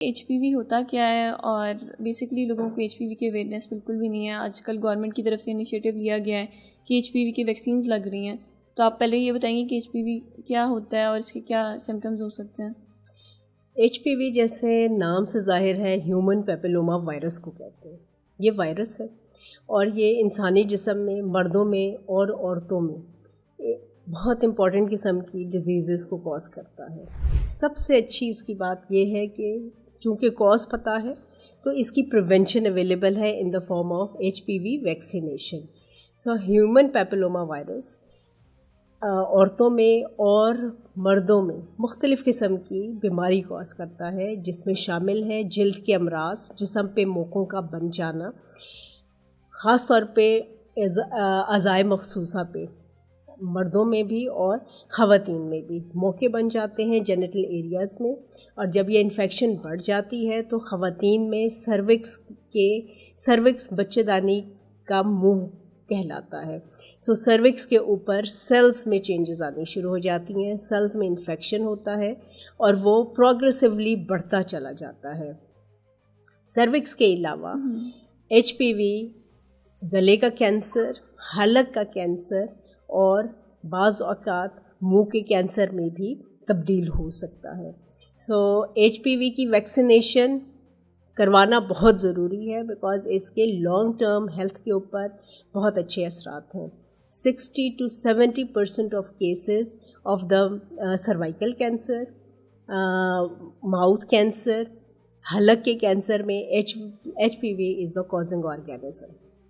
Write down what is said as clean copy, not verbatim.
H P وی ہوتا کیا ہے اور بیسکلی لوگوں کو ایچ پی وی کی اویئرنیس بالکل بھی نہیں ہے. آج کل گورنمنٹ کی طرف سے انیشیٹو لیا گیا ہے کہ ایچ پی وی کی ویکسینز لگ رہی ہیں. تو آپ پہلے یہ بتائیں گے کہ ایچ پی وی کیا ہوتا ہے اور اس کے کیا سمٹمز ہو سکتے ہیں؟ ایچ پی وی جیسے نام سے ظاہر ہے ہیومن پیپیلوما وائرس کو کہتے ہیں. یہ وائرس ہے اور یہ انسانی جسم میں مردوں میں اور عورتوں میں بہت امپورٹنٹ قسم کی ڈیزیزز کو کوز کرتا ہے. سب سے اچھی اس کی بات یہ ہے کہ چونکہ کوز پتہ ہے تو اس کی پریونشن اویلیبل ہے in the form of H P V vaccination. So human papilloma virus عورتوں میں اور مردوں میں مختلف قسم کی بیماری کوز کرتا ہے، جس میں شامل ہے جلد کے امراض، جسم پہ موقعوں کا بن جانا، خاص طور پہ اعضائے مخصوصہ پہ مردوں میں بھی اور خواتین میں بھی موقع بن جاتے ہیں جینیٹل ایریاز میں. اور جب یہ انفیکشن بڑھ جاتی ہے تو خواتین میں سروکس بچے دانی کا منہ کہلاتا ہے. سو سروکس کے اوپر سیلز میں چینجز آنی شروع ہو جاتی ہیں، سیلز میں انفیکشن ہوتا ہے اور وہ پروگریسولی بڑھتا چلا جاتا ہے. سروکس کے علاوہ ایچ پی وی گلے کا کینسر، حلق کا کینسر اور بعض اوقات منہ کے کینسر میں بھی تبدیل ہو سکتا ہے. سو ایچ پی وی کی ویکسینیشن کروانا بہت ضروری ہے بیکاز اس کے لانگ ٹرم ہیلتھ کے اوپر بہت اچھے اثرات ہیں. 60 to 70% of cases of the cervical cancer, mouth cancer, حلق کے کینسر میں ایچ پی وی از دا کازنگ آرگینزم.